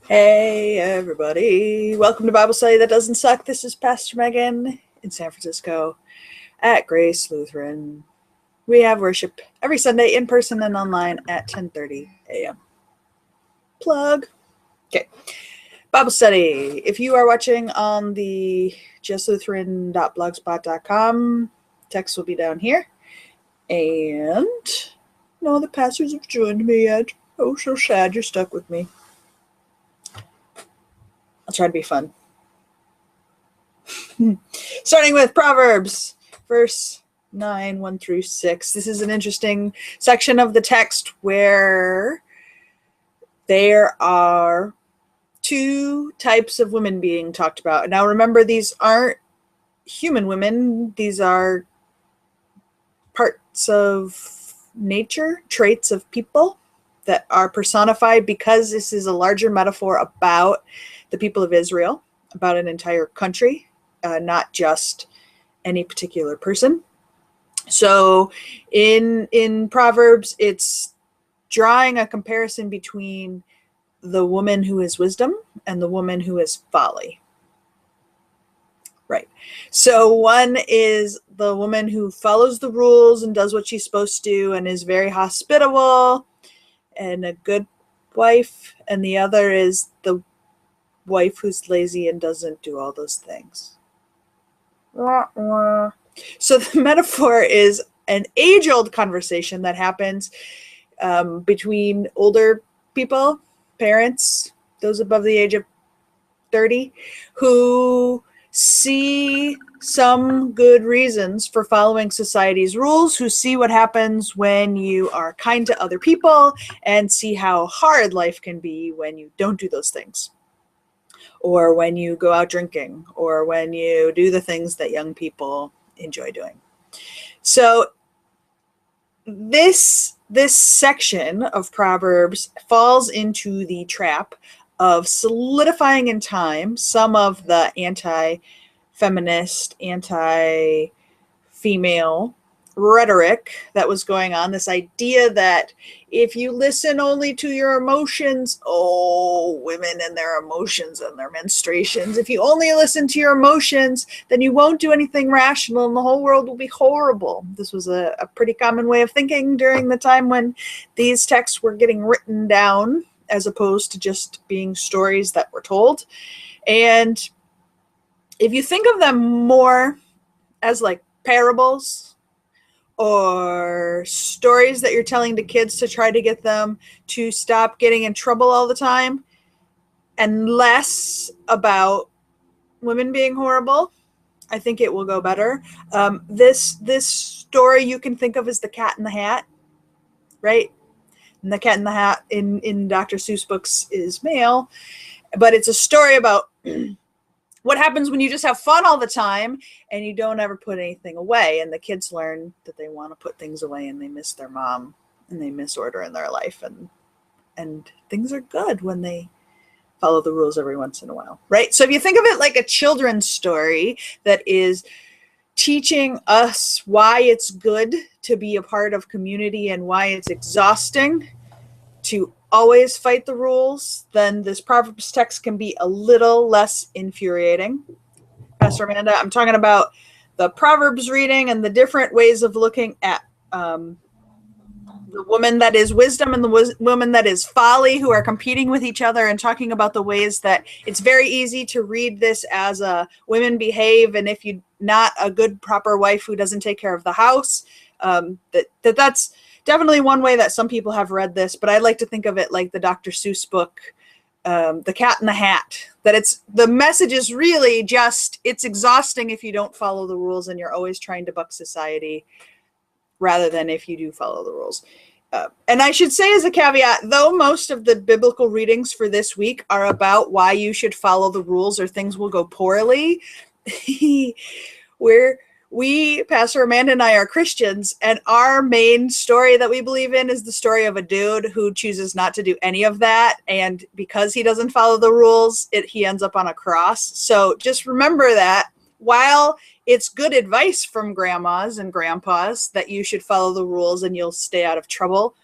Hey everybody, welcome to Bible Study That Doesn't Suck. This is Pastor Megan in San Francisco at Grace Lutheran. We have worship every Sunday in person and online at 10:30 a.m. Plug. Okay. Bible study. If you are watching on the justlutheran.blogspot.com, text will be down here. And no other pastors have joined me yet. Oh, so sad you're stuck with me. I'll try to be fun. Starting with Proverbs, verse 9, 1 through 6. This is an interesting section of the text where there are two types of women being talked about. Now remember, these aren't human women. These are parts of nature, traits of people that are personified because this is a larger metaphor about the people of Israel, about an entire country, not just any particular person. So in Proverbs, it's drawing a comparison between the woman who is wisdom and the woman who is folly. Right. So one is the woman who follows the rules and does what she's supposed to and is very hospitable and a good wife. And the other is the wife who's lazy and doesn't do all those things. So the metaphor is an age-old conversation that happens between older people, parents, those above the age of 30, who see some good reasons for following society's rules, who see what happens when you are kind to other people and see how hard life can be when you don't do those things, or when you go out drinking, or when you do the things that young people enjoy doing. So this section of Proverbs falls into the trap of solidifying in time some of the anti-feminist, anti-female rhetoric that was going on. This idea that if you listen only to your emotions, women and their emotions and their menstruations, if you only listen to your emotions, then you won't do anything rational and the whole world will be horrible. This was a pretty common way of thinking during the time when these texts were getting written down, as opposed to just being stories that were told. And if you think of them more as like parables or stories that you're telling to kids to try to get them to stop getting in trouble all the time, and less about women being horrible, I think it will go better. This story you can think of as the Cat in the Hat, right? And the Cat in the Hat in Dr. Seuss books is male, but it's a story about what happens when you just have fun all the time and you don't ever put anything away. And the kids learn that they want to put things away and they miss their mom and they miss order in their life. And things are good when they follow the rules every once in a while, right? So if you think of it like a children's story that is teaching us why it's good to be a part of community and why it's exhausting to always fight the rules, then this Proverbs text can be a little less infuriating. Pastor Amanda, I'm talking about the Proverbs reading and the different ways of looking at the woman that is wisdom and the woman that is folly, who are competing with each other, and talking about the ways that it's very easy to read this as a women behave, and if you're not a good, proper wife who doesn't take care of the house, that's definitely one way that some people have read this, but I like to think of it like the Dr. Seuss book, The Cat in the Hat, that the message is really just, it's exhausting if you don't follow the rules and you're always trying to buck society, rather than if you do follow the rules. And I should say as a caveat, though most of the biblical readings for this week are about why you should follow the rules or things will go poorly, we, Pastor Amanda and I, are Christians, and our main story that we believe in is the story of a dude who chooses not to do any of that, and because he doesn't follow the rules, he ends up on a cross. So just remember that while it's good advice from grandmas and grandpas that you should follow the rules and you'll stay out of trouble,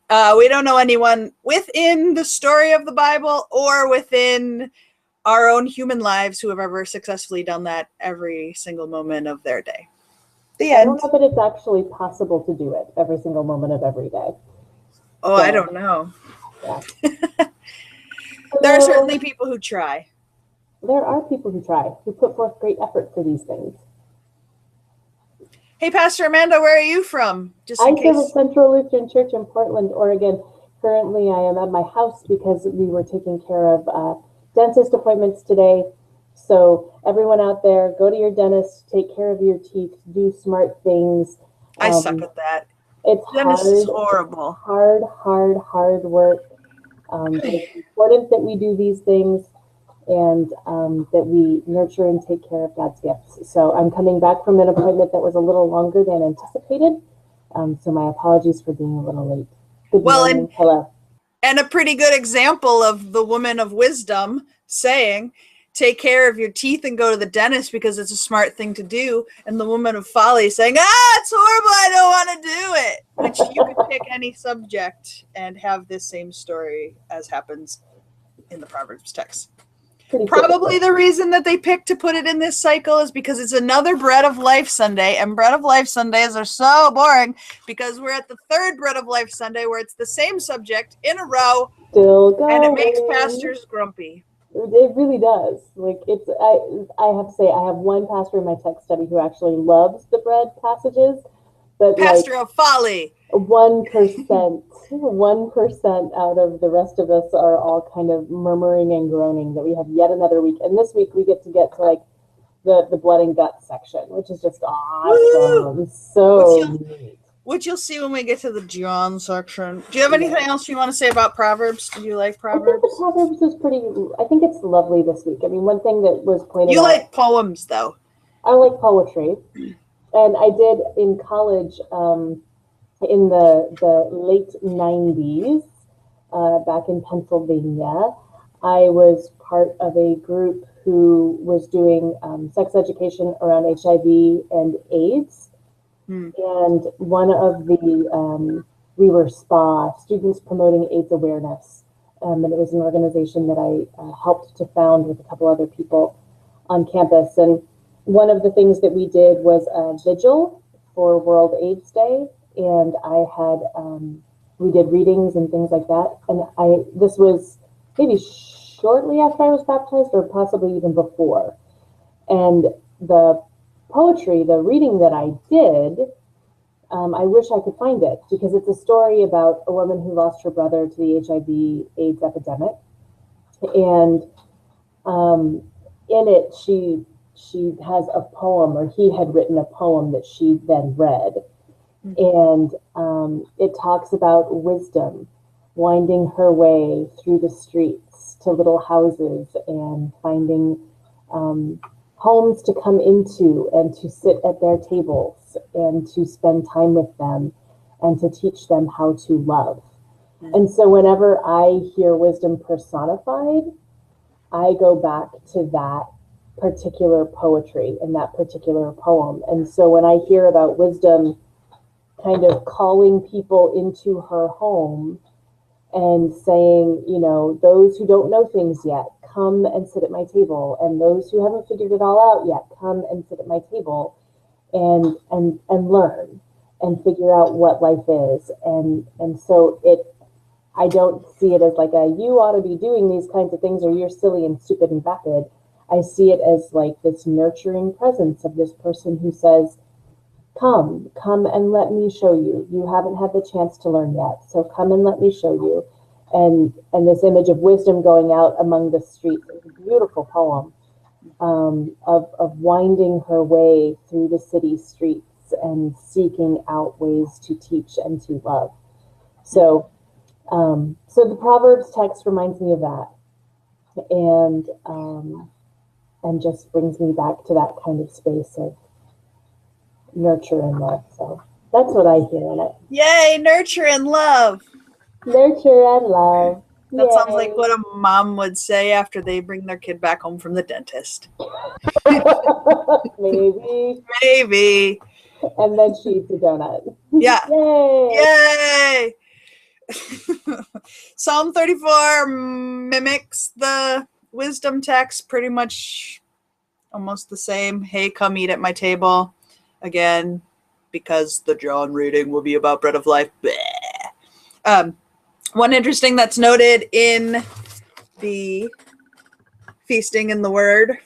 We don't know anyone within the story of the Bible or within our own human lives who have ever successfully done that every single moment of their day. The I end. don't know that it's actually possible to do it every single moment of every day. Oh, I don't know. Yeah. There are certainly people who try. There are people who try, who put forth great effort for these things. Hey, Pastor Amanda, where are you from? I serve at Central Lutheran Church in Portland, Oregon. Currently, I am at my house because we were taking care of dentist appointments today. So everyone out there, go to your dentist, take care of your teeth, do smart things. I suck at that. It's dentist hard. Is horrible. Hard work. It's important that we do these things and that we nurture and take care of God's gifts. So I'm coming back from an appointment that was a little longer than anticipated. So my apologies for being a little late. Good morning. Hello. And a pretty good example of the woman of wisdom saying, take care of your teeth and go to the dentist because it's a smart thing to do. And the woman of folly saying, it's horrible, I don't want to do it. Which you could pick any subject and have this same story as happens in the Proverbs text. Probably the reason that they picked to put it in this cycle is because it's another Bread of Life Sunday, and Bread of Life Sundays are so boring because we're at the third Bread of Life Sunday where it's the same subject in a row, and it makes pastors grumpy. It really does. Like I have to say, I have one pastor in my text study who actually loves the bread passages, but Pastor of folly. 1% out of the rest of us are all kind of murmuring and groaning that we have yet another week. And this week we get to like the blood and guts section, which is just awesome. So neat. Which you'll see when we get to the John section. Do you have anything else you want to say about Proverbs? Do you like Proverbs? Proverbs is I think it's lovely this week. I mean, one thing that was pointed out. You like poems, though. I like poetry. And I did in college, in the late 90s, back in Pennsylvania, I was part of a group who was doing sex education around HIV and AIDS. And one of we were SPA, Students Promoting AIDS Awareness. And it was an organization that I helped to found with a couple other people on campus. And one of the things that we did was a vigil for World AIDS Day. And I had, we did readings and things like that. And this was maybe shortly after I was baptized or possibly even before. And the poetry, the reading that I did, I wish I could find it because it's a story about a woman who lost her brother to the HIV/AIDS epidemic. And in it, she has a poem, or he had written a poem that she then read. And it talks about wisdom winding her way through the streets to little houses and finding homes to come into and to sit at their tables and to spend time with them and to teach them how to love. And so whenever I hear wisdom personified, I go back to that particular poetry and that particular poem. And so when I hear about wisdom kind of calling people into her home and saying, you know, those who don't know things yet, come and sit at my table. And those who haven't figured it all out yet, come and sit at my table and learn and figure out what life is. And so I don't see it as like you ought to be doing these kinds of things or you're silly and stupid and vapid. I see it as like this nurturing presence of this person who says, come and let me show you. You haven't had the chance to learn yet. So come and let me show you. And this image of wisdom going out among the streets is a beautiful poem of winding her way through the city streets and seeking out ways to teach and to love. So the Proverbs text reminds me of that, and just brings me back to that kind of space of nurture and love. So that's what I hear in it. Yay, nurture and love. Nurture and love. That Yay. Sounds like what a mom would say after they bring their kid back home from the dentist. Maybe. And then she eats a donut. Yeah. Yay. Yay. Psalm 34 mimics the wisdom text pretty much almost the same. Hey, come eat at my table. Again, because the John reading will be about bread of life. One interesting that's noted in the feasting on the word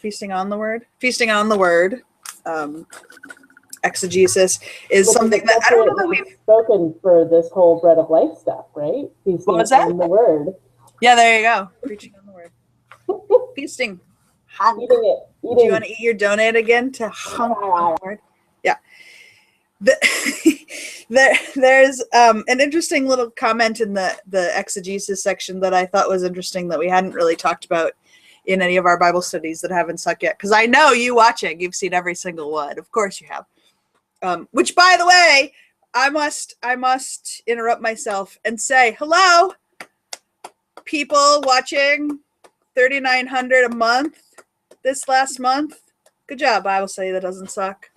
exegesis is Which something is that I don't know that which is we've spoken for this whole bread of life stuff, right? Feasting What was that? on the word. Yeah, there you go. Preaching on the word. Feasting. Honk. Eating it. Do you want to eat your donut again to honk on the word? Yeah. There's an interesting little comment in the exegesis section that I thought was interesting that we hadn't really talked about in any of our Bible studies that haven't stuck yet. Because I know you watching, you've seen every single one. Of course you have. Which, by the way, I must interrupt myself and say hello, people watching 3,900 a month this last month. Good job, Bible study that doesn't suck.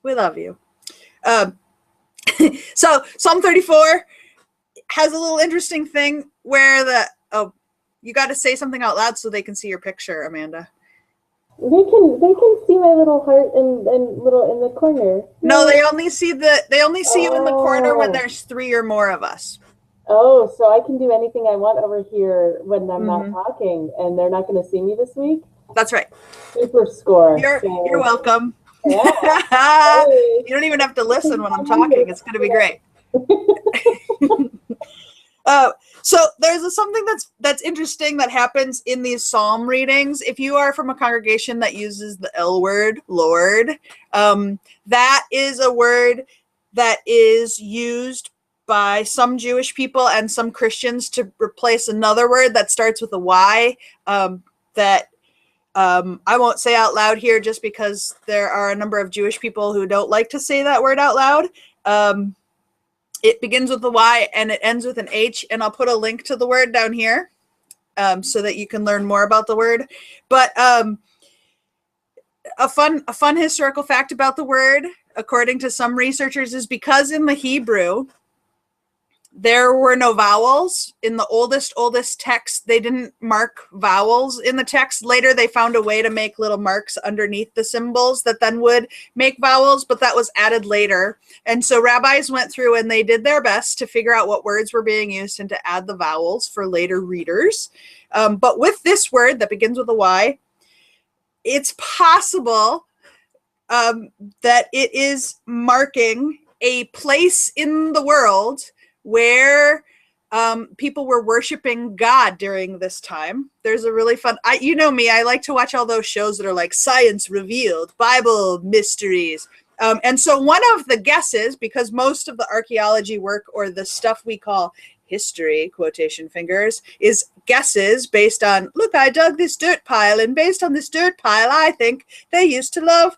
We love you. So Psalm 34 has a little interesting thing where you got to say something out loud so they can see your picture, Amanda. They can see my little heart and little in the corner. No, they only see you in the corner when there's 3 or more of us. Oh, so I can do anything I want over here when I'm not talking, and they're not going to see me this week? That's right. Super score. You're welcome. Yeah. Hey. You don't even have to listen when I'm talking. It's going to be great. So there's something that's interesting that happens in these psalm readings. If you are from a congregation that uses the L word, Lord, that is a word that is used by some Jewish people and some Christians to replace another word that starts with a Y that I won't say out loud here just because there are a number of Jewish people who don't like to say that word out loud. It begins with a Y and it ends with an H, and I'll put a link to the word down here so that you can learn more about the word. But a fun historical fact about the word, according to some researchers, is because in the Hebrew, there were no vowels in the oldest text. They didn't mark vowels in the text. Later, they found a way to make little marks underneath the symbols that then would make vowels, but that was added later. And so rabbis went through and they did their best to figure out what words were being used and to add the vowels for later readers. But with this word that begins with a Y, it's possible that it is marking a place in the world where people were worshiping God during this time. There's a really fun, you know me, I like to watch all those shows that are like Science Revealed, Bible Mysteries. And so one of the guesses, because most of the archaeology work or the stuff we call history, quotation fingers, is guesses based on, look, I dug this dirt pile, and based on this dirt pile, I think they used to love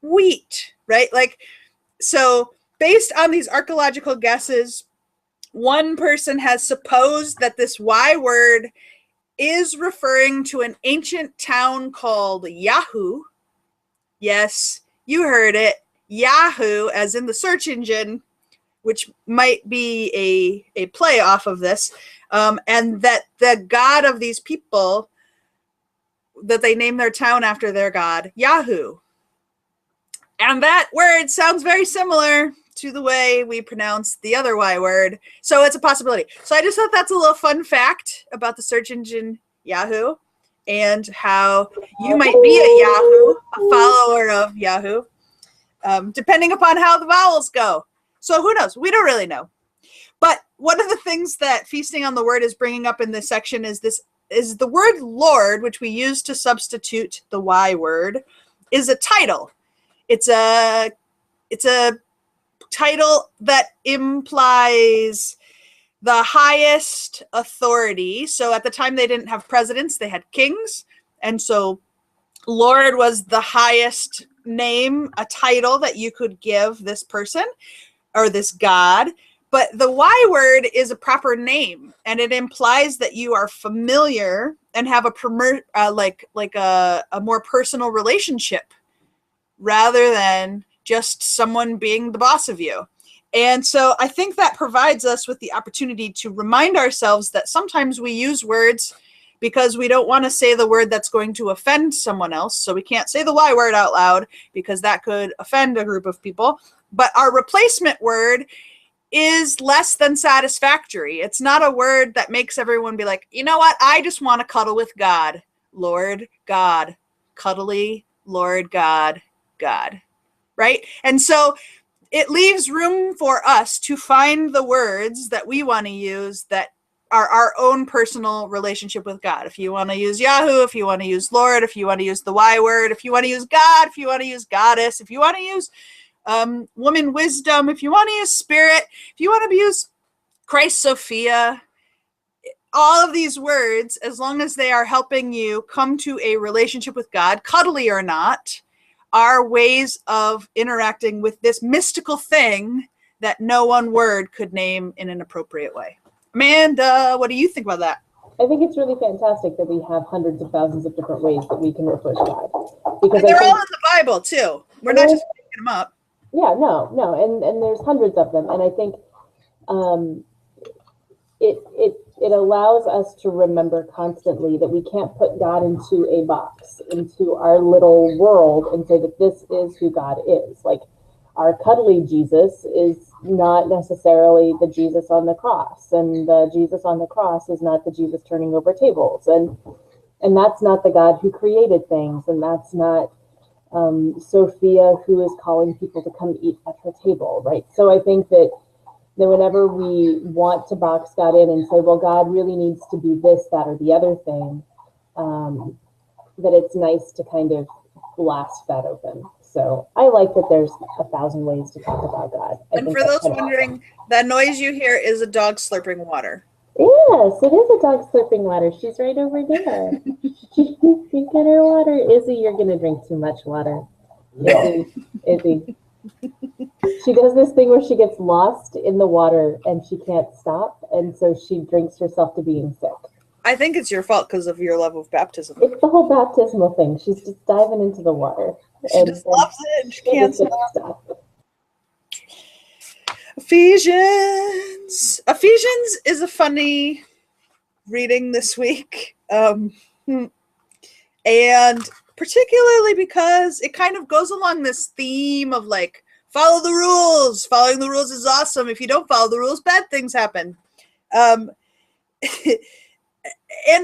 wheat, right? Like, so based on these archaeological guesses, one person has supposed that this Y word is referring to an ancient town called Yahoo. Yes, you heard it. Yahoo, as in the search engine, which might be a play off of this, and that the god of these people, that they name their town after their god, Yahoo. And that word sounds very similar to the way we pronounce the other Y word. So it's a possibility. So I just thought that's a little fun fact about the search engine Yahoo and how you might be a Yahoo, a follower of Yahoo, depending upon how the vowels go. So who knows? We don't really know. But one of the things that Feasting on the Word is bringing up in this section is the word Lord, which we use to substitute the Y word, is a title. It's a title that implies the highest authority. So at the time they didn't have presidents, they had kings. And so Lord was the highest name, a title that you could give this person or this God. But the Y word is a proper name, and it implies that you are familiar and have a more personal relationship rather than just someone being the boss of you. And so I think that provides us with the opportunity to remind ourselves that sometimes we use words because we don't want to say the word that's going to offend someone else. So we can't say the Y word out loud because that could offend a group of people. But our replacement word is less than satisfactory. It's not a word that makes everyone be like, you know what? I just want to cuddle with God. Lord God. Cuddly, Lord God, God. Right? And so it leaves room for us to find the words that we want to use that are our own personal relationship with God. If you want to use Yahoo, if you want to use Lord, if you want to use the Y word, if you want to use God, if you want to use goddess, if you want to use woman wisdom, if you want to use spirit, if you want to use Christ Sophia, all of these words, as long as they are helping you come to a relationship with God, cuddly or not, are ways of interacting with this mystical thing that no one word could name in an appropriate way. Amanda, what do you think about that? I think it's really fantastic that we have hundreds of thousands of different ways that we can refer to God. Because and they're all in the Bible too. We're not just making them up. Yeah, no, and there's hundreds of them, and I think it allows us to remember constantly that we can't put God into a box, into our little world, and say that this is who God is. Like, our cuddly Jesus is not necessarily the Jesus on the cross, and the Jesus on the cross is not the Jesus turning over tables, and that's not the God who created things, and that's not Sophia who is calling people to come eat at her table, right? So I think that whenever we want to box God in and say, well, God really needs to be this, that, or the other thing, that it's nice to kind of blast that open. So I like that there's 1,000 ways to talk about God. And for those wondering, that noise you hear is a dog slurping water. Yes, it is a dog slurping water. She's right over there. She can drink her water. Izzy, you're going to drink too much water. Izzy. She does this thing where she gets lost in the water and she can't stop. And so she drinks herself to being sick. I think it's your fault because of your love of baptism. It's the whole baptismal thing. She's just diving into the water. She just loves it and she can't stop. Ephesians is a funny reading this week. And particularly because it kind of goes along this theme of like, follow the rules. Following the rules is awesome. If you don't follow the rules, bad things happen. And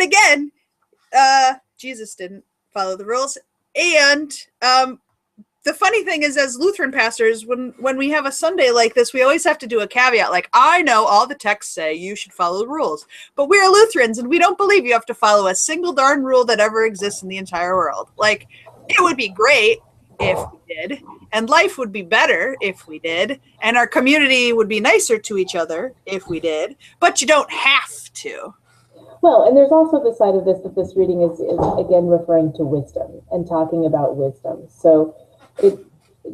again, Jesus didn't follow the rules. And the funny thing is, as Lutheran pastors, when we have a Sunday like this, we always have to do a caveat. Like, I know all the texts say you should follow the rules, but we're Lutherans and we don't believe you have to follow a single darn rule that ever exists in the entire world. Like, it would be great if we did, and life would be better if we did, and our community would be nicer to each other if we did, but you don't have to. Well, and there's also the side of this that this reading is again referring to wisdom and talking about wisdom. So it,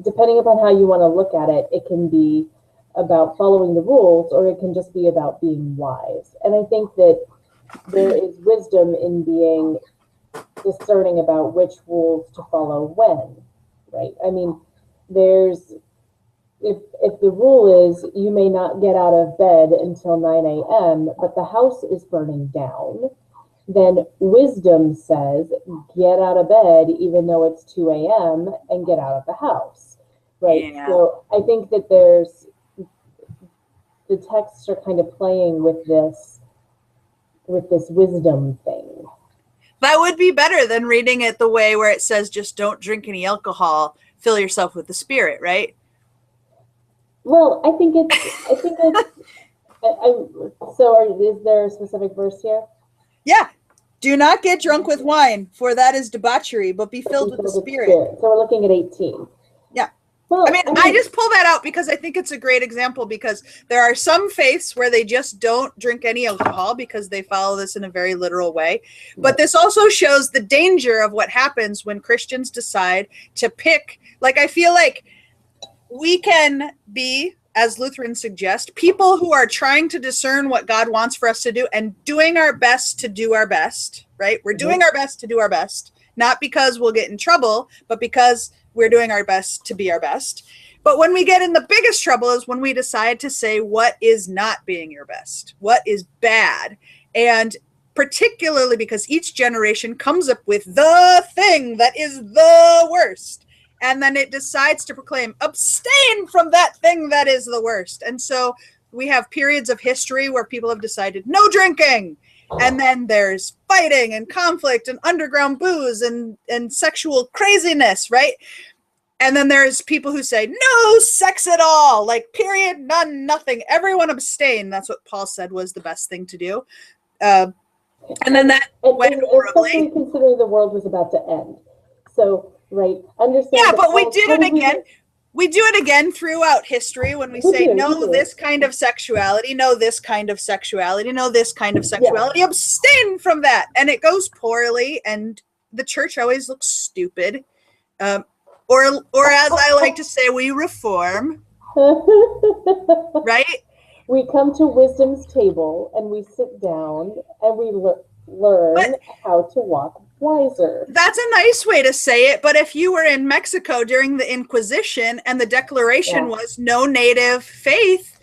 depending upon how you want to look at it, it can be about following the rules, or it can just be about being wise. And I think that there is wisdom in being discerning about which rules to follow when, right? I mean, if the rule is you may not get out of bed until 9 a.m., but the house is burning down, then wisdom says get out of bed even though it's 2 a.m. and get out of the house, right? Yeah. So I think that the texts are kind of playing with this wisdom thing. That would be better than reading it the way where it says just don't drink any alcohol, fill yourself with the Spirit, right? Well, I think is there a specific verse here? Yeah. Do not get drunk with wine, for that is debauchery, but be filled with the Spirit. So we're looking at 18. Yeah. Well, I just pull that out because I think it's a great example, because there are some faiths where they just don't drink any alcohol because they follow this in a very literal way. But this also shows the danger of what happens when Christians decide to pick. Like, I feel like we can be, as Lutherans suggest, people who are trying to discern what God wants for us to do and doing our best to do our best, right? We're doing our best to do our best, not because we'll get in trouble, but because we're doing our best to be our best. But when we get in the biggest trouble is when we decide to say what is not being your best, what is bad. And particularly because each generation comes up with the thing that is the worst. And then it decides to proclaim, abstain from that thing that is the worst. And so we have periods of history where people have decided no drinking. And then there's fighting and conflict and underground booze and sexual craziness, right? And then there's people who say, no sex at all, like period, none, nothing. Everyone abstain. That's what Paul said was the best thing to do. And then that went horribly. Especially considering the world was about to end. So, right, understand. Yeah, but we did it again. We do it again throughout history when we say, no, this kind of sexuality, no, this kind of sexuality, no, this kind of sexuality, abstain from that. And it goes poorly, and the church always looks stupid. Or as I like to say, we reform, right? We come to wisdom's table, and we sit down, and we learn how to walk wiser. That's a nice way to say it, but if you were in Mexico during the Inquisition and the declaration was no native faith,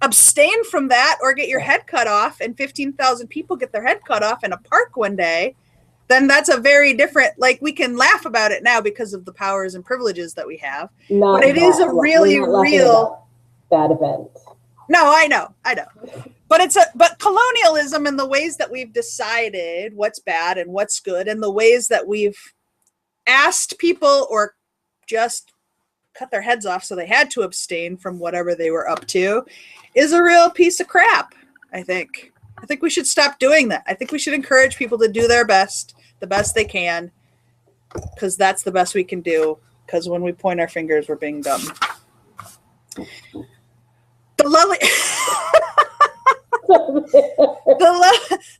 abstain from that or get your head cut off, and 15,000 people get their head cut off in a park one day, then that's a very different, like, we can laugh about it now because of the powers and privileges that we have. But it is a really real bad event. No, I know. But colonialism and the ways that we've decided what's bad and what's good and the ways that we've asked people or just cut their heads off so they had to abstain from whatever they were up to is a real piece of crap, I think. I think we should stop doing that. I think we should encourage people to do their best, the best they can, because that's the best we can do, because when we point our fingers, we're being dumb. The lovely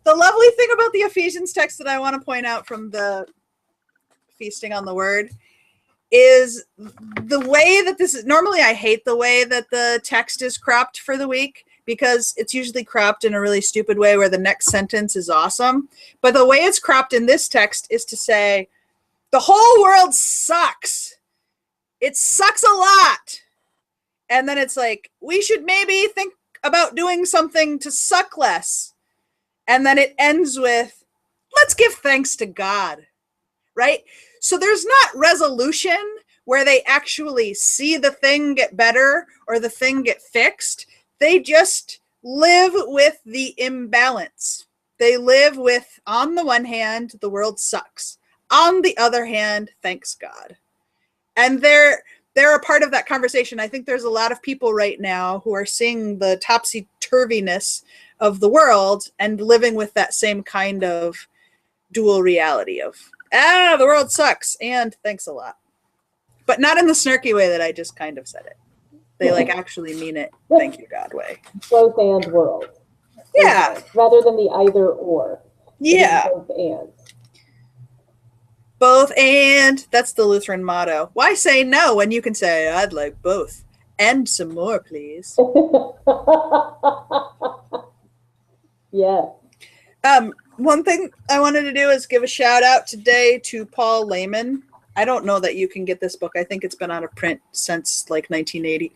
the lovely thing about the Ephesians text that I want to point out from the feasting on the word is the way that this is. Normally I hate the way that the text is cropped for the week, because it's usually cropped in a really stupid way where the next sentence is awesome. But the way it's cropped in this text is to say, the whole world sucks. It sucks a lot. And then it's like, we should maybe think about doing something to suck less. And then it ends with, let's give thanks to God, right? So there's not resolution where they actually see the thing get better or the thing get fixed. They just live with the imbalance. They live with, on the one hand, the world sucks. On the other hand, thanks God. And they're a part of that conversation. I think there's a lot of people right now who are seeing the topsy-turviness of the world and living with that same kind of dual reality of, the world sucks and thanks a lot. But not in the snarky way that I just kind of said it. They actually mean it, thank you God way. Both and world. Yeah. Rather than the either or. Yeah. Both and. Both and. That's the Lutheran motto. Why say no when you can say, I'd like both? And some more, please. Yeah. One thing I wanted to do is give a shout out today to Paul Lehman. I don't know that you can get this book. I think it's been out of print since like 1998.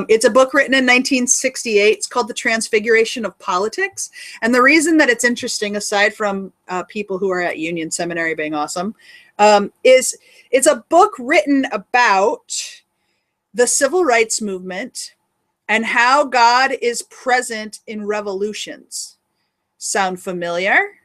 It's a book written in 1968. It's called The Transfiguration of Politics. And the reason that it's interesting, aside from people who are at Union Seminary being awesome, is it's a book written about the civil rights movement and how God is present in revolutions. Sound familiar,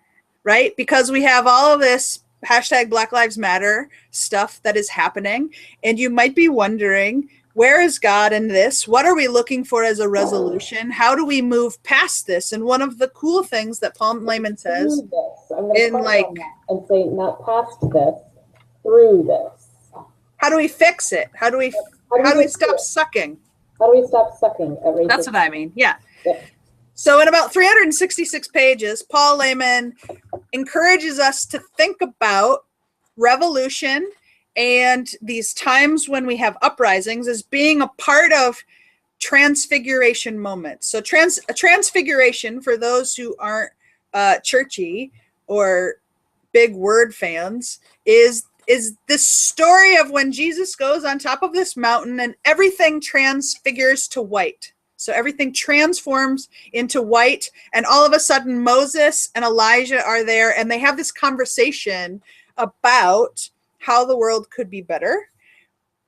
right? Because we have all of this hashtag Black Lives Matter stuff that is happening. And you might be wondering, where is God in this? What are we looking for as a resolution? How do we move past this? And one of the cool things that Paul Lehman says in like, and say not past this, through this. How do we fix it? How do we stop sucking? How do we stop sucking at racism? That's what I mean. Yeah. So in about 366 pages, Paul Lehman encourages us to think about revolution and these times when we have uprisings as being a part of transfiguration moments. So a transfiguration, for those who aren't churchy or big word fans, is is this story of when Jesus goes on top of this mountain and everything transfigures to white. So everything transforms into white, and all of a sudden Moses and Elijah are there, and they have this conversation about how the world could be better,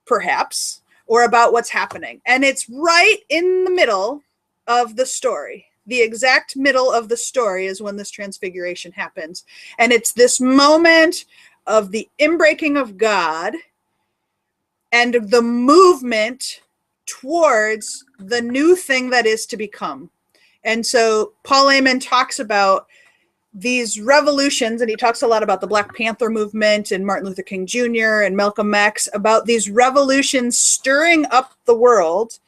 perhaps, or about what's happening. And it's right in the middle of the story. The exact middle of the story is when this transfiguration happens. And it's this moment of the inbreaking of God and the movement towards the new thing that is to become. And so Paul Lehman talks about these revolutions, and he talks a lot about the Black Panther movement and Martin Luther King Jr. and Malcolm X, about these revolutions stirring up the world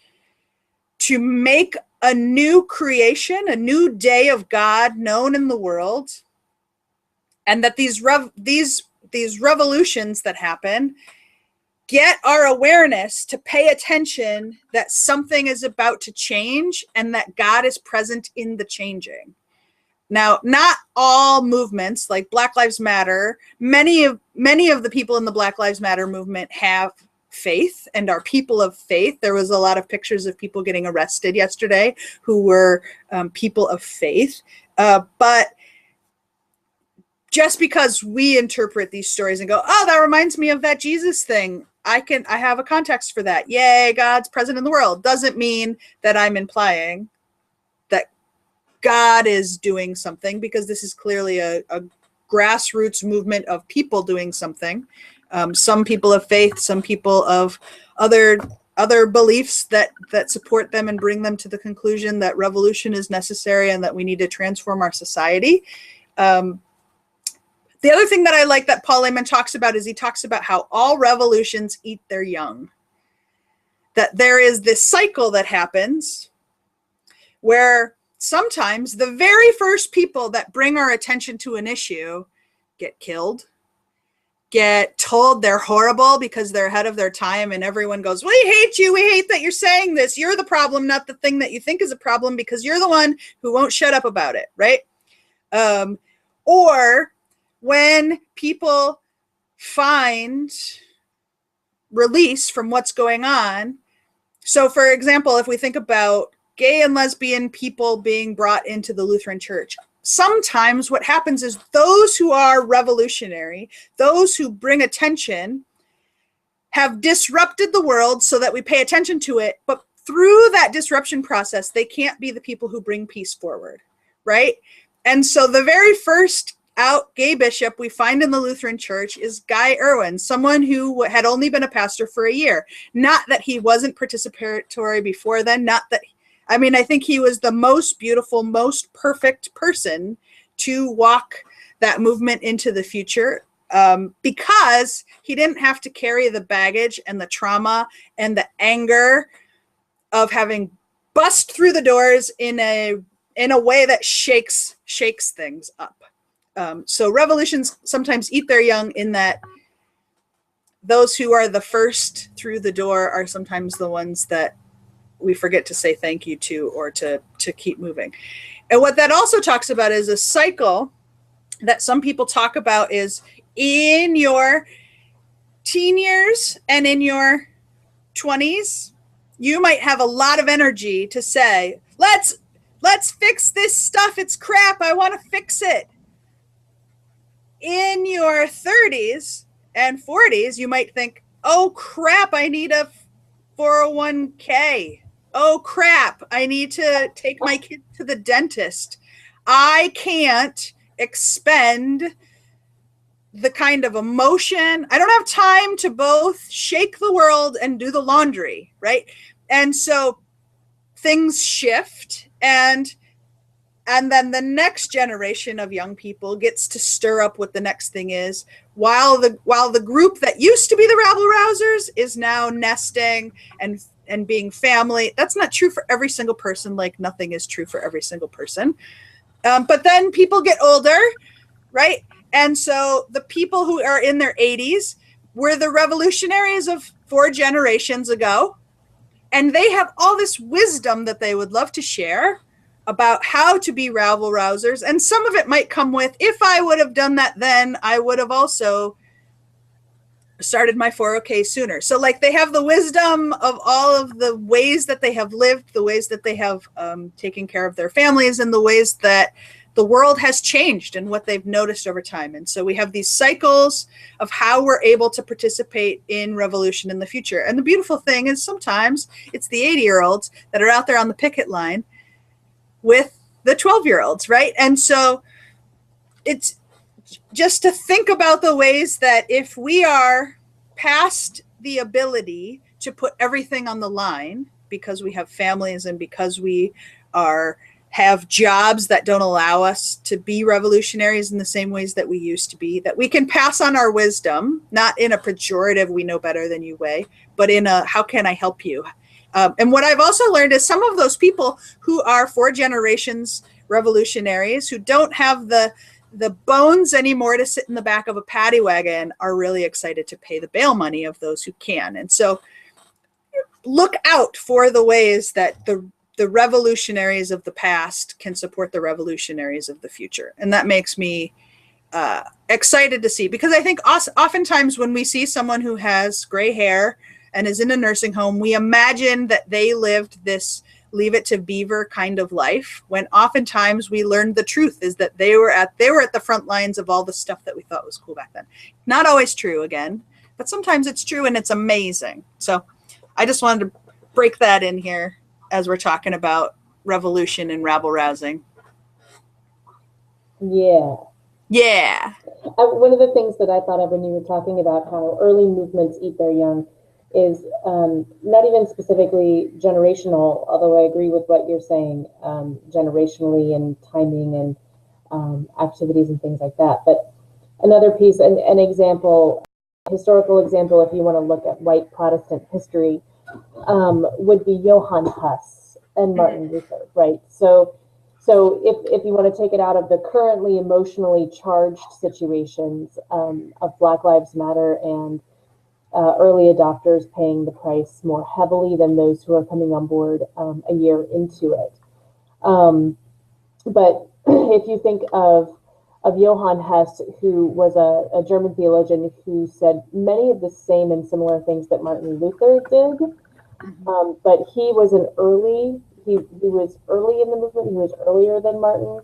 to make a new creation, a new day of God known in the world. And that these revolutions that happen get our awareness to pay attention that something is about to change and that God is present in the changing. Now, not all movements, like Black Lives Matter, many of the people in the Black Lives Matter movement have faith and are people of faith. There was a lot of pictures of people getting arrested yesterday who were people of faith. But just because we interpret these stories and go, oh, that reminds me of that Jesus thing, I have a context for that. Yay, God's present in the world. Doesn't mean that I'm implying that God is doing something, because this is clearly a grassroots movement of people doing something. Some people of faith, some people of other beliefs that support them and bring them to the conclusion that revolution is necessary and that we need to transform our society. The other thing that I like that Paul Lehman talks about is he talks about how all revolutions eat their young. That there is this cycle that happens where sometimes the very first people that bring our attention to an issue get killed, get told they're horrible because they're ahead of their time, and everyone goes, we hate you, we hate that you're saying this, you're the problem, not the thing that you think is a problem, because you're the one who won't shut up about it, right? Or when people find release from what's going on. So for example, if we think about gay and lesbian people being brought into the Lutheran Church, sometimes what happens is those who are revolutionary, those who bring attention, have disrupted the world so that we pay attention to it. But through that disruption process, they can't be the people who bring peace forward, right? And so the very first out gay bishop we find in the Lutheran Church is Guy Irwin, someone who had only been a pastor for a year. Not that he wasn't participatory before then, not that, I mean, I think he was the most beautiful, most perfect person to walk that movement into the future, because he didn't have to carry the baggage and the trauma and the anger of having bust through the doors in a way that shakes things up. So revolutions sometimes eat their young, in that those who are the first through the door are sometimes the ones that we forget to say thank you to, or to keep moving. And what that also talks about is a cycle that some people talk about is in your teen years and in your 20s, you might have a lot of energy to say, let's fix this stuff. It's crap. I want to fix it. In your 30s and 40s, you might think, oh crap, I need a 401k. Oh crap, I need to take my kid to the dentist. I can't expend the kind of emotion. I don't have time to both shake the world and do the laundry, right? And so things shift, and then the next generation of young people gets to stir up what the next thing is, while the group that used to be the rabble rousers is now nesting and being family. That's not true for every single person, like nothing is true for every single person. But then people get older, right? And so the people who are in their 80s were the revolutionaries of 4 generations ago, and they have all this wisdom that they would love to share about how to be rabble rousers. And some of it might come with, if I would have done that then, I would have also started my 401k sooner. So like they have the wisdom of all of the ways that they have lived, the ways that they have taken care of their families, and the ways that the world has changed and what they've noticed over time. And so we have these cycles of how we're able to participate in revolution in the future. And the beautiful thing is sometimes it's the 80-year-olds that are out there on the picket line with the 12-year-olds, right? And so it's just to think about the ways that if we are past the ability to put everything on the line because we have families and because we have jobs that don't allow us to be revolutionaries in the same ways that we used to be, that we can pass on our wisdom, not in a pejorative, we know better than you way, but in a, how can I help you? And what I've also learned is some of those people who are 4 generations revolutionaries who don't have the bones anymore to sit in the back of a paddy wagon are really excited to pay the bail money of those who can. And so look out for the ways that the revolutionaries of the past can support the revolutionaries of the future. And that makes me excited to see, because I think oftentimes when we see someone who has gray hair and is in a nursing home, we imagine that they lived this Leave It to Beaver kind of life, when oftentimes we learned the truth is that they were at the front lines of all the stuff that we thought was cool back then. Not always true, again, but sometimes it's true and it's amazing. So I just wanted to break that in here as we're talking about revolution and rabble rousing. Yeah. Yeah. One of the things that I thought of when you were talking about how early movements eat their young is not even specifically generational, although I agree with what you're saying, generationally and timing and activities and things like that. But another piece, an example, historical example, if you want to look at white Protestant history, would be Johann Huss and Martin Luther, right? So if you want to take it out of the currently emotionally charged situations of Black Lives Matter and early adopters paying the price more heavily than those who are coming on board a year into it. But if you think of Johann Hess, who was a German theologian who said many of the same and similar things that Martin Luther did, but he was he was early in the movement. He was earlier than Martin,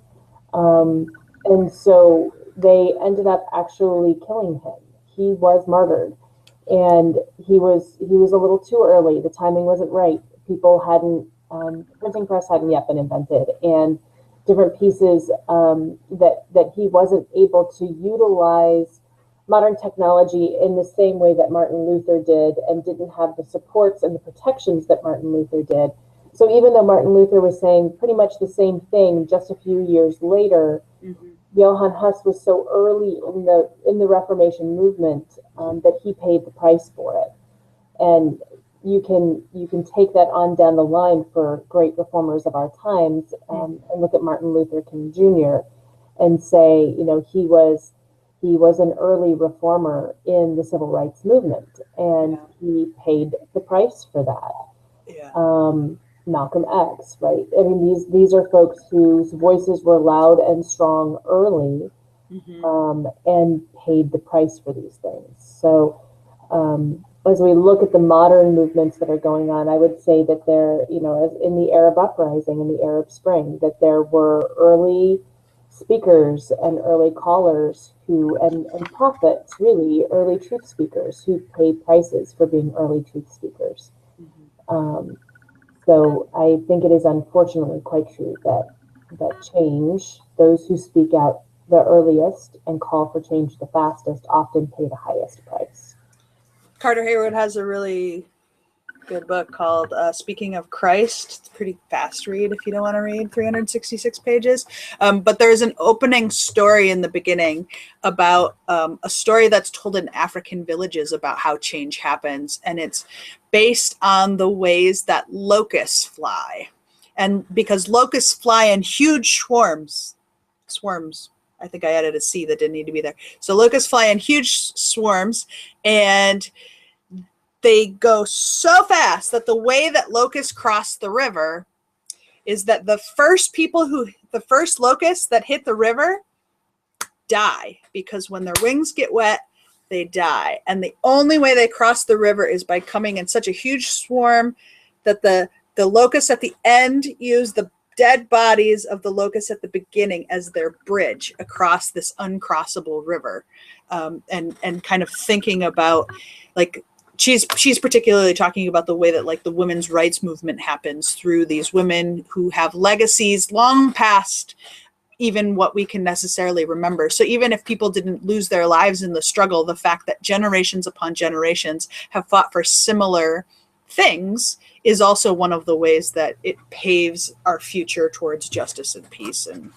and so they ended up actually killing him. He was martyred. And he was a little too early. The timing wasn't right. People hadn't, printing press hadn't yet been invented, and different pieces that he wasn't able to utilize modern technology in the same way that Martin Luther did, and didn't have the supports and the protections that Martin Luther did. So even though Martin Luther was saying pretty much the same thing just a few years later, Johann Huss was so early in the Reformation movement that he paid the price for it. And you can take that on down the line for great reformers of our times, and look at Martin Luther King Jr. and say, you know, he was an early reformer in the civil rights movement, and he paid the price for that. Yeah. Malcolm X, right? I mean, these are folks whose voices were loud and strong early, and paid the price for these things. So as we look at the modern movements that are going on, I would say that there, you know, as in the Arab uprising and the Arab Spring, that there were early speakers and early callers who, and prophets, really, early truth speakers who paid prices for being early truth speakers. So I think it is unfortunately quite true that change, those who speak out the earliest and call for change the fastest, often pay the highest price. Carter Hayward has a really good book called Speaking of Christ. It's a pretty fast read if you don't want to read 366 pages. But there's an opening story in the beginning about a story that's told in African villages about how change happens. And it's based on the ways that locusts fly. And because locusts fly in huge swarms, I think I added a C that didn't need to be there. So locusts fly in huge swarms, and they go so fast that the way that locusts cross the river is that the first locusts that hit the river die, because when their wings get wet, they die. And the only way they cross the river is by coming in such a huge swarm that the locusts at the end use the dead bodies of the locusts at the beginning as their bridge across this uncrossable river. And kind of thinking about, like, she's particularly talking about the way that, like, the women's rights movement happens through these women who have legacies long past even what we can necessarily remember. So even if people didn't lose their lives in the struggle, the fact that generations upon generations have fought for similar things is also one of the ways that it paves our future towards justice and peace and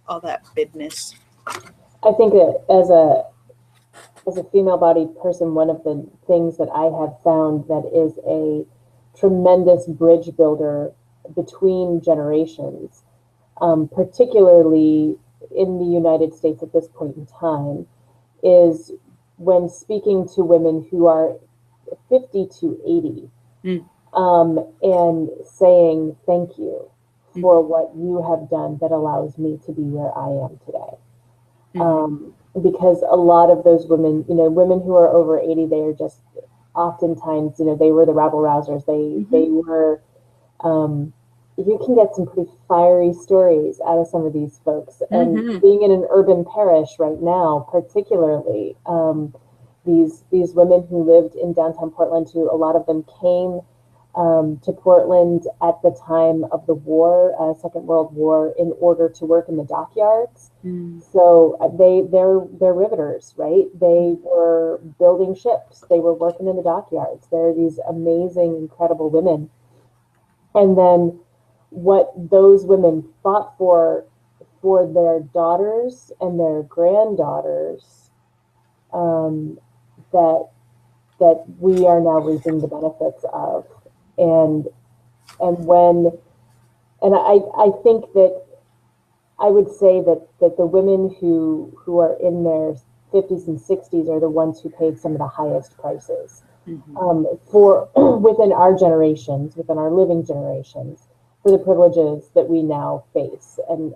all that business. I think that as a female-bodied person, one of the things that I have found that is a tremendous bridge builder between generations, particularly in the United States at this point in time, is when speaking to women who are 50 to 80, and saying thank you for what you have done that allows me to be where I am today. Because a lot of those women, women who are over 80, they are just oftentimes, they were the rabble rousers. They were, you can get some pretty fiery stories out of some of these folks. And being in an urban parish right now, particularly, these women who lived in downtown Portland, who a lot of them came to Portland at the time of the war, Second World War, in order to work in the dockyards. So they're riveters, right? They were building ships. They were working in the dockyards. They're these amazing, incredible women. And then what those women fought for their daughters and their granddaughters, that we are now reaping the benefits of. And I think that I would say that the women who are in their 50s and 60s are the ones who paid some of the highest prices for within our generations, within our living generations, for the privileges that we now face and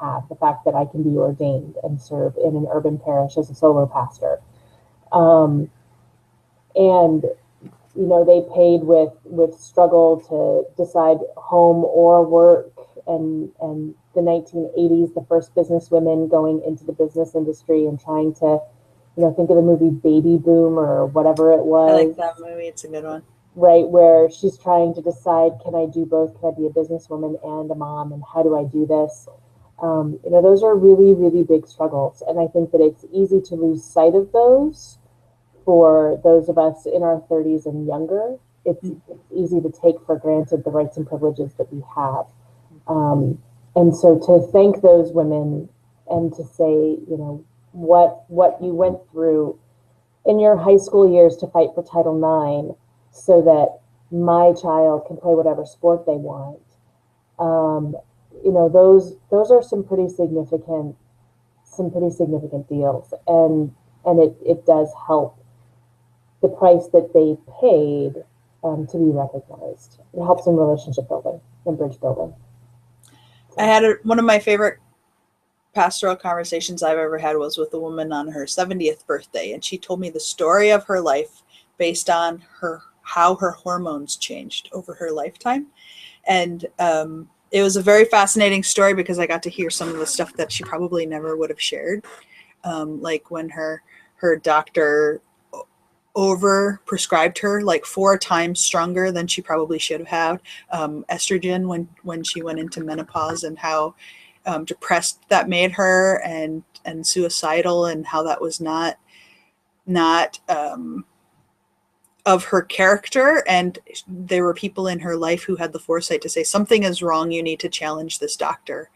have. The fact that I can be ordained and serve in an urban parish as a solo pastor. And they paid with struggle to decide home or work, and the 1980s, the first business women going into the business industry and trying to, think of the movie Baby Boom or whatever it was. I like that movie. It's a good one. Right, where she's trying to decide, can I do both? Can I be a businesswoman and a mom? And how do I do this? Those are really, really big struggles. And I think that it's easy to lose sight of those. For those of us in our 30s and younger, it's easy to take for granted the rights and privileges that we have. And so to thank those women and to say, what you went through in your high school years to fight for Title IX so that my child can play whatever sport they want. Those are some pretty significant deals. And it does help the price that they paid to be recognized. It helps in relationship building and bridge building. I had one of my favorite pastoral conversations I've ever had was with a woman on her 70th birthday, and she told me the story of her life based on how her hormones changed over her lifetime. And it was a very fascinating story because I got to hear some of the stuff that she probably never would have shared, like when her doctor over prescribed her like 4 times stronger than she probably should have estrogen when she went into menopause, and how depressed that made her and suicidal, and how that was not of her character. And there were people in her life who had the foresight to say, something is wrong, you need to challenge this doctor,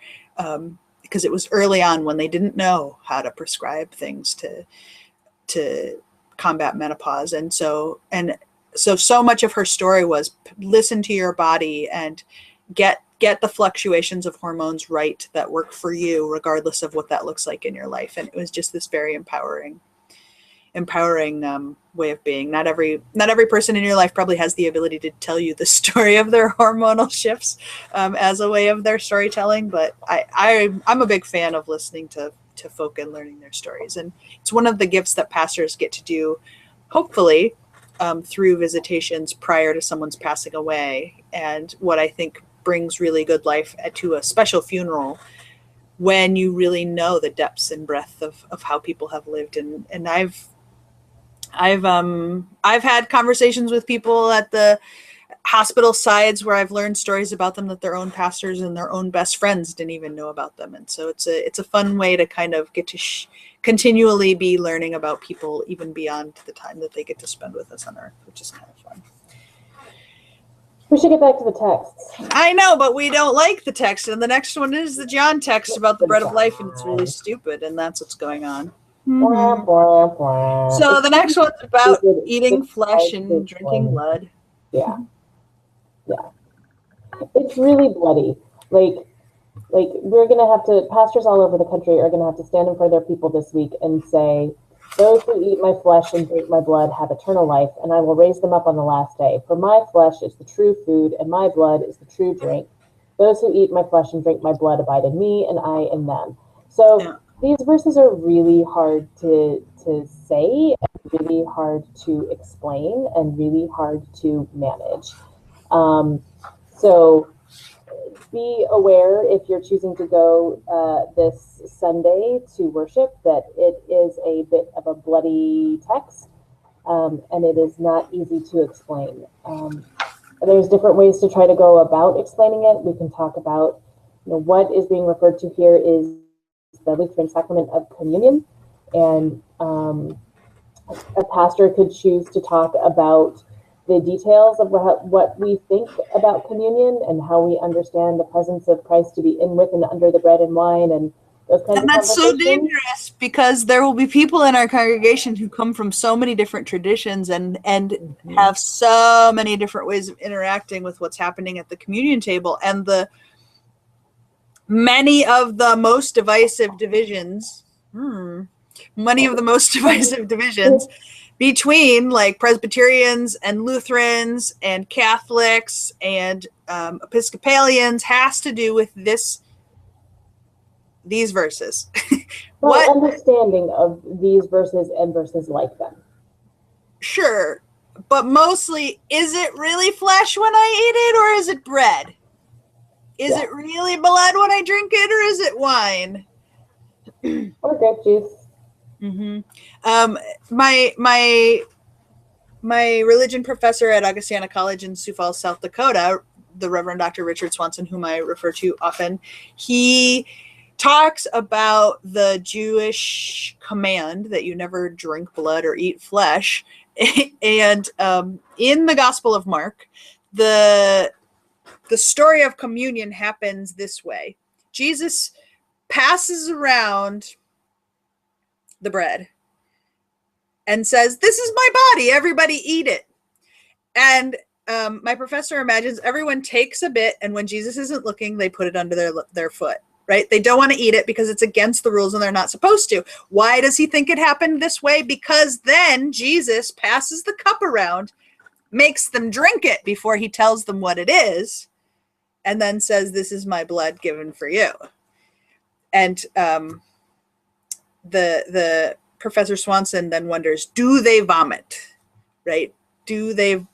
because it was early on when they didn't know how to prescribe things to combat menopause. And so much of her story was listen to your body and get the fluctuations of hormones right that work for you, regardless of what that looks like in your life. And it was just this very empowering way of being. Not every person in your life probably has the ability to tell you the story of their hormonal shifts as a way of their storytelling, but I'm a big fan of listening to to folk and learning their stories. And it's one of the gifts that pastors get to do, hopefully, through visitations prior to someone's passing away. And what I think brings really good life to a special funeral, when you really know the depths and breadth of how people have lived. And I've had conversations with people at the hospital sides where I've learned stories about them that their own pastors and their own best friends didn't even know about them. And so it's a fun way to kind of get to continually be learning about people even beyond the time that they get to spend with us on earth, which is kind of fun. We should get back to the texts. I know, but we don't like the text. And the next one is the John text about the bread of life, and it's really stupid, and that's what's going on. Mm-hmm. So the next one's about eating flesh and drinking blood. Yeah. It's really bloody. Like we're going to have to, pastors all over the country are going to have to stand in front of their people this week and say, those who eat my flesh and drink my blood have eternal life, and I will raise them up on the last day. For my flesh is the true food, and my blood is the true drink. Those who eat my flesh and drink my blood abide in me, and I in them. So these verses are really hard to say, and really hard to explain, and really hard to manage. So be aware, if you're choosing to go this Sunday to worship, that it is a bit of a bloody text, and it is not easy to explain. There's different ways to try to go about explaining it. We can talk about, what is being referred to here is the Lutheran sacrament of communion, and a pastor could choose to talk about the details of what we think about communion and how we understand the presence of Christ to be in, with, and under the bread and wine, and those kinds of conversations. And that's so dangerous, because there will be people in our congregation who come from so many different traditions and have so many different ways of interacting with what's happening at the communion table, and many of the most divisive divisions between like Presbyterians and Lutherans and Catholics and Episcopalians has to do with these verses. What understanding of these verses and verses like them? Sure, but mostly, is it really flesh when I eat it, or is it bread? Is it really blood when I drink it, or is it wine? Or grape juice. Mm-hmm. My religion professor at Augustana College in Sioux Falls, South Dakota, the Reverend Dr. Richard Swanson, whom I refer to often, he talks about the Jewish command that you never drink blood or eat flesh. And in the Gospel of Mark, the story of communion happens this way. Jesus passes around the bread and says, "This is my body, everybody eat it." And my professor imagines everyone takes a bit, and when Jesus isn't looking, they put it under their foot, right? They don't want to eat it because it's against the rules and they're not supposed to. Why does he think it happened this way? Because then Jesus passes the cup around, makes them drink it before he tells them what it is, and then says, "This is my blood given for you." And the Professor Swanson then wonders, do they vomit, right? Do they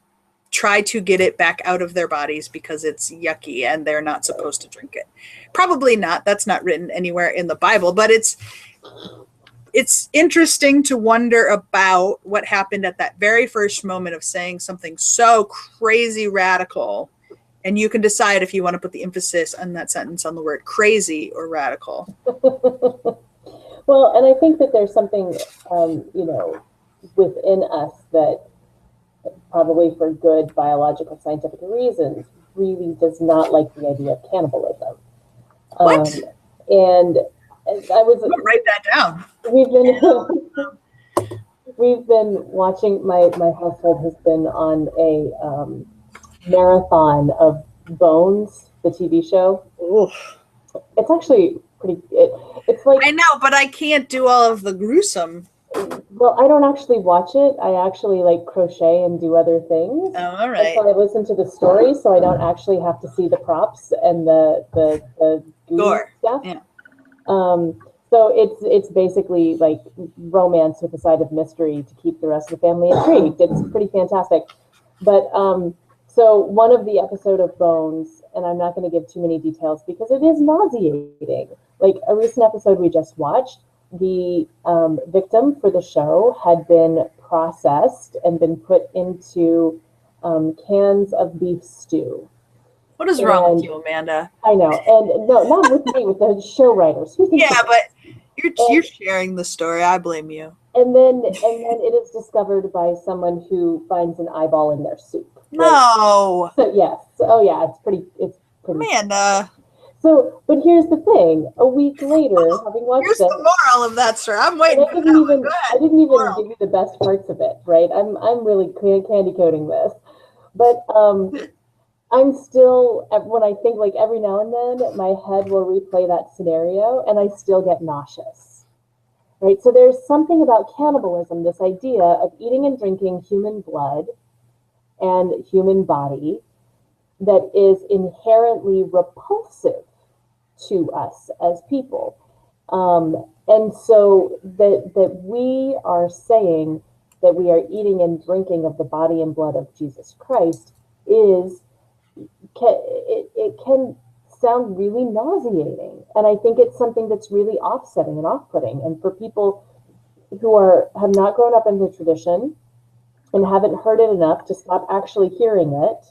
try to get it back out of their bodies because it's yucky and they're not supposed to drink it? Probably not. That's not written anywhere in the Bible, but it's interesting to wonder about what happened at that very first moment of saying something so crazy radical. And you can decide if you want to put the emphasis on that sentence on the word crazy or radical. Well, and I think that there's something, within us that probably for good biological scientific reasons really does not like the idea of cannibalism. What? And I was... I'm gonna write that down. We've been watching, my household has been on a marathon of Bones, the TV show. Oof. It's actually pretty, it's like... I know, but I can't do all of the gruesome. Well, I don't actually watch it. I actually like crochet and do other things. Oh, all right. So I listen to the story, so I don't actually have to see the props and the gore stuff. Yeah. So So it's basically like romance with a side of mystery to keep the rest of the family intrigued. It's pretty fantastic. But so one of the episode of Bones, and I'm not going to give too many details because it is nauseating. Like a recent episode we just watched, the victim for the show had been processed and been put into cans of beef stew. What is wrong with you, Amanda? I know, and no, not with me, with the show writers. Yeah, but you're sharing the story. I blame you. And then it is discovered by someone who finds an eyeball in their soup. Right? No. So yes. Oh yeah, it's pretty. Amanda. So, but here's the thing. A week later, having watched here's this, the moral of that story. I'm waiting. I didn't even give you the best parts of it. Right? I'm really candy coating this, but I'm still, when I think, like every now and then, my head will replay that scenario, and I still get nauseous. Right? So there's something about cannibalism, this idea of eating and drinking human blood and human body that is inherently repulsive to us as people. And so that we are saying that we are eating and drinking of the body and blood of Jesus Christ it can sound really nauseating. And I think it's something that's really offsetting and off-putting. And for people who have not grown up in the tradition and haven't heard it enough to stop actually hearing it,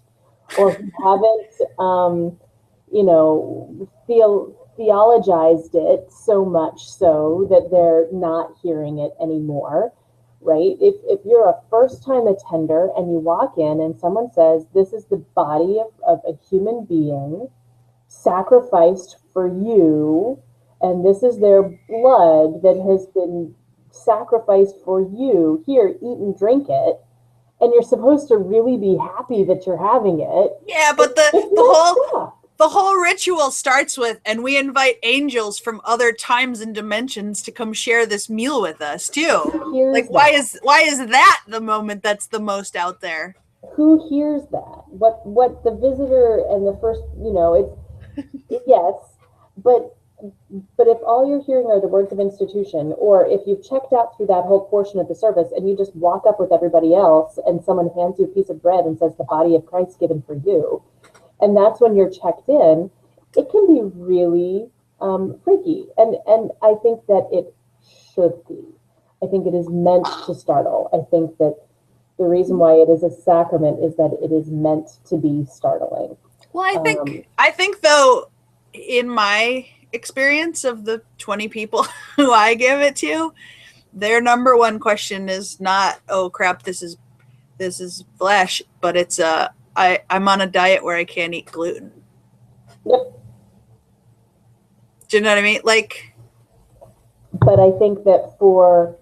or who haven't, theologized it so much so that they're not hearing it anymore, right? If you're a first-time attender and you walk in and someone says, this is the body of a human being sacrificed for you, and this is their blood that has been sacrificed for you, here, eat and drink it, and you're supposed to really be happy that you're having it. Yeah, but the whole ritual starts with, and we invite angels from other times and dimensions to come share this meal with us too. Like, why is that the moment that's the most out there? Who hears that? What the visitor and the first, it's yes, but if all you're hearing are the words of institution, or if you've checked out through that whole portion of the service and you just walk up with everybody else and someone hands you a piece of bread and says the body of Christ given for you, and that's when you're checked in, it can be really freaky. And I think that it should be. I think it is meant to startle. I think that the reason why it is a sacrament is that it is meant to be startling. Well, I think though, in my experience of the 20 people who I give it to, their number one question is not, oh crap, this is flesh, but it's I'm on a diet where I can't eat gluten. Yep. Do you know what I mean? Like, but I think that for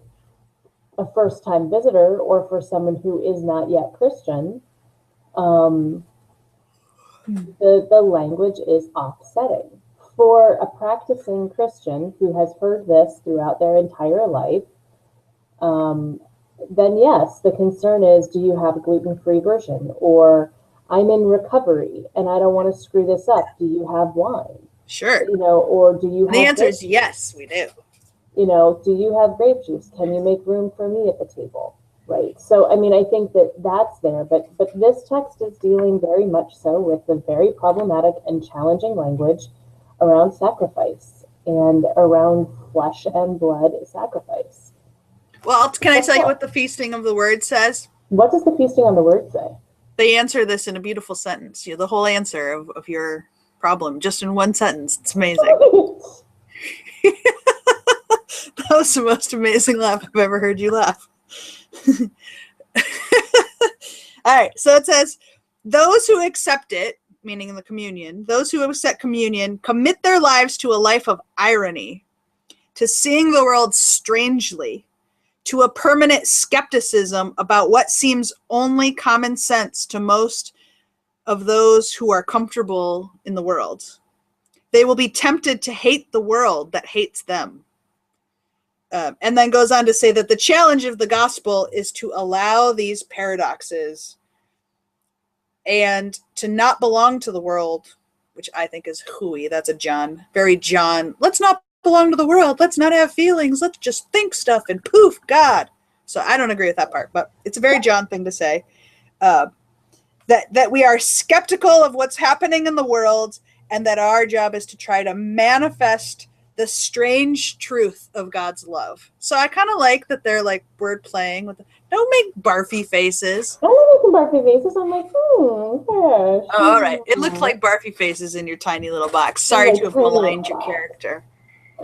a first-time visitor or for someone who is not yet Christian, the language is offsetting. For a practicing Christian who has heard this throughout their entire life, then yes, the concern is, do you have a gluten-free version? Or I'm in recovery and I don't want to screw this up. Do you have wine? Sure. Or do you have... The answer is yes, we do. Do you have grape juice? Can you make room for me at the table? Right. So, I mean, I think that that's there, but this text is dealing very much so with the very problematic and challenging language around sacrifice and around flesh and blood sacrifice. Well, can I tell you what the feasting of the word says? What does the feasting on the word say? They answer this in a beautiful sentence. The whole answer of your problem, just in one sentence. It's amazing. That was the most amazing laugh I've ever heard you laugh. All right, so it says, those who accept it, meaning the communion, those who accept communion commit their lives to a life of irony, to seeing the world strangely, to a permanent skepticism about what seems only common sense to most of those who are comfortable in the world. They will be tempted to hate the world that hates them. And then goes on to say that the challenge of the gospel is to allow these paradoxes and to not belong to the world, which I think is hooey. That's a John, very John. Let's not belong to the world. Let's not have feelings. Let's just think stuff and poof, God. So I don't agree with that part, but it's a very John thing to say. That we are skeptical of what's happening in the world, and that our job is to try to manifest the strange truth of God's love. So I kind of like that they're like word playing with don't make barfy faces. I don't making barfy faces. I'm like, yeah. Oh, all right. It looked like barfy faces in your tiny little box. Sorry to have maligned your character.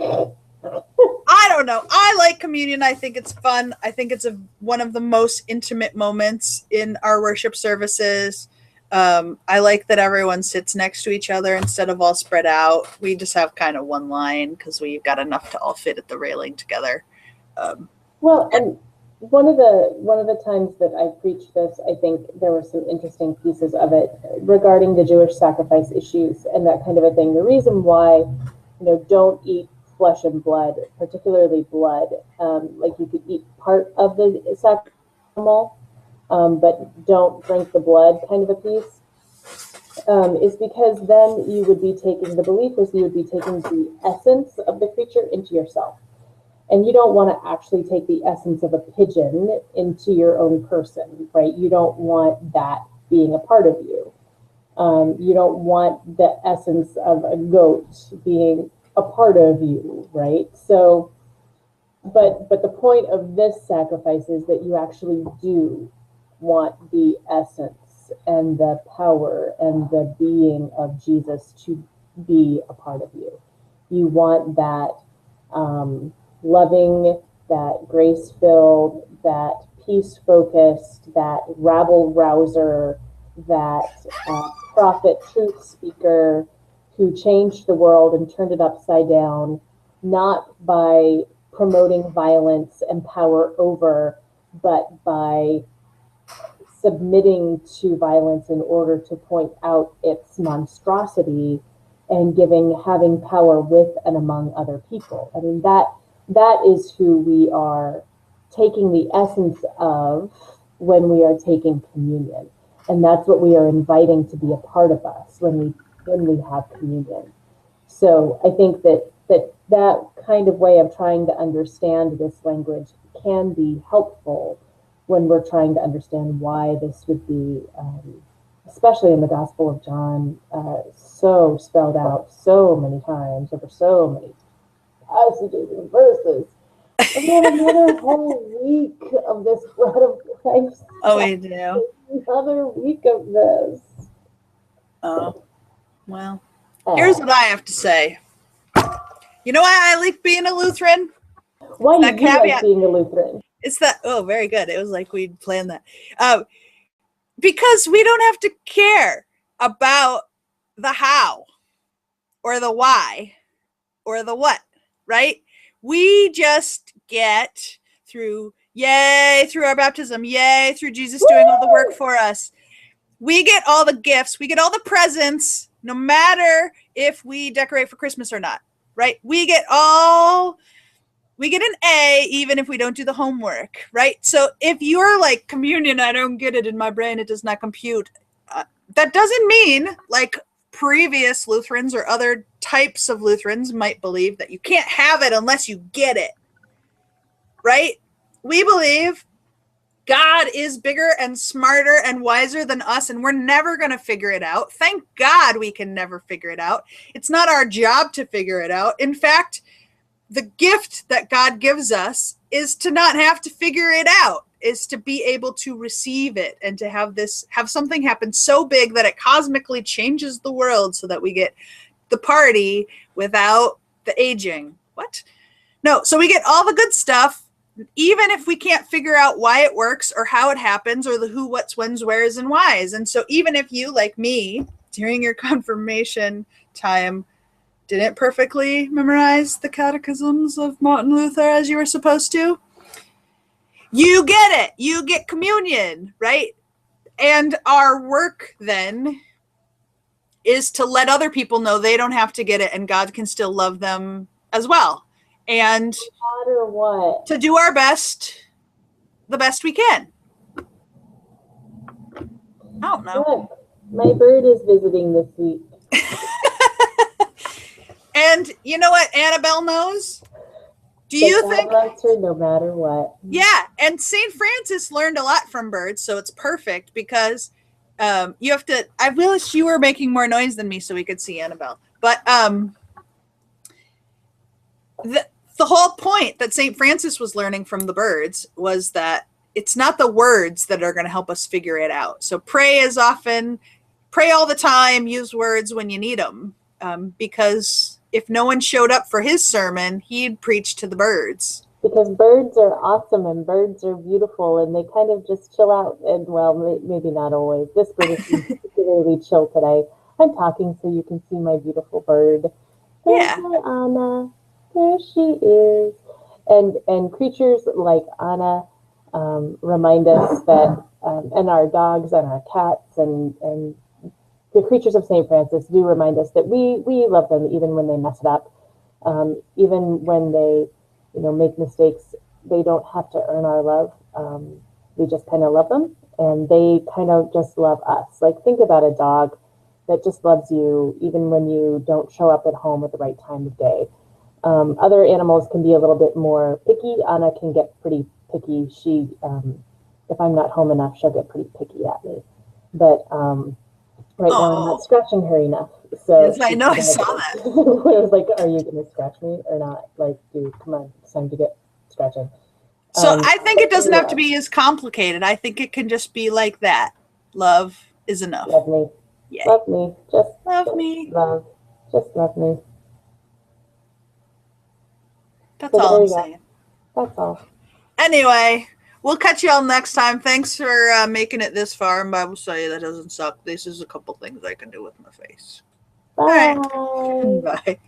I don't know. I like communion. I think it's fun. I think it's one of the most intimate moments in our worship services. I like that everyone sits next to each other instead of all spread out. We just have kind of one line because we've got enough to all fit at the railing together. Well, and one of the times that I preached this, I think there were some interesting pieces of it regarding the Jewish sacrifice issues and that kind of a thing. The reason why, don't eat flesh and blood, particularly blood, like you could eat part of the animal, but don't drink the blood kind of a piece, is because then you would be taking, the belief was you would be taking the essence of the creature into yourself. And you don't want to actually take the essence of a pigeon into your own person, right? You don't want that being a part of you. You don't want the essence of a goat being a part of you, right? So, but the point of this sacrifice is that you actually do want the essence and the power and the being of Jesus to be a part of you. You want that loving, that grace-filled, that peace-focused, that rabble-rouser, that prophet, truth speaker who changed the world and turned it upside down, not by promoting violence and power over, but by submitting to violence in order to point out its monstrosity and having power with and among other people. I mean, that is who we are taking the essence of when we are taking communion. And that's what we are inviting to be a part of us when we have communion. So I think that kind of way of trying to understand this language can be helpful when we're trying to understand why this would be, especially in the Gospel of John, so spelled out so many times over so many passages and verses. And we have another whole week of this bread of life. Oh, we do. Another week of this. Oh, well, here's what I have to say. You know why I like being a Lutheran? Why do you like being a Lutheran? It's that, oh, very good. It was like we'd planned that. Because we don't have to care about the how or the why or the what, right? We just get through our baptism, through Jesus doing all the work for us. We get all the gifts, we get all the presents, no matter if we decorate for Christmas or not, right? We get an A even if we don't do the homework, right? So if you're like, communion, I don't get it in my brain, it does not compute. That doesn't mean, like previous Lutherans or other types of Lutherans might believe, that you can't have it unless you get it, right? We believe God is bigger and smarter and wiser than us, and we're never going to figure it out. Thank God we can never figure it out. It's not our job to figure it out. In fact, the gift that God gives us is to not have to figure it out, is to be able to receive it and to have something happen so big that it cosmically changes the world so that we get the party without the aging. What? No, so we get all the good stuff, even if we can't figure out why it works or how it happens or the who, what's, when's, where's, and why's. And so even if you, like me, during your confirmation time, didn't perfectly memorize the catechisms of Martin Luther as you were supposed to, you get it. You get communion, right? And our work then is to let other people know they don't have to get it and God can still love them as well. And no matter what, to do our best, the best we can. I don't know. Look, my bird is visiting this week. And you know what Annabelle knows? Do you think? God loves her no matter what. Yeah, and St. Francis learned a lot from birds, so it's perfect because you have to. I wish you were making more noise than me so we could see Annabelle. But the whole point that St. Francis was learning from the birds was that it's not the words that are going to help us figure it out. So pray all the time, use words when you need them, because if no one showed up for his sermon, he'd preach to the birds. Because birds are awesome and birds are beautiful and they kind of just chill out. And well, maybe not always. This bird is particularly chill today. I'm talking so you can see my beautiful bird. There's Yeah. my Anna. There she is. And creatures like Anna remind us that, and our dogs and our cats and the creatures of St. Francis do remind us that we love them even when they mess it up, even when they make mistakes. They don't have to earn our love. We just kind of love them, and they kind of just love us. Like, think about a dog that just loves you even when you don't show up at home at the right time of day. Other animals can be a little bit more picky. Anna can get pretty picky. She, if I'm not home enough, she'll get pretty picky at me. But right now I'm not scratching her enough. So yes, I know, I saw that. I was like, are you going to scratch me or not? Like, dude, come on, it's time to get scratching. So I think it doesn't have to be as complicated. I think it can just be like that. Love is enough. Love me. Yay. Love me. Just love me. Love. Just love me. That's all I'm saying. That's all. Anyway, we'll catch you all next time. Thanks for making it this far. And Bible study that doesn't suck. This is a couple things I can do with my face. Bye. All right. Bye.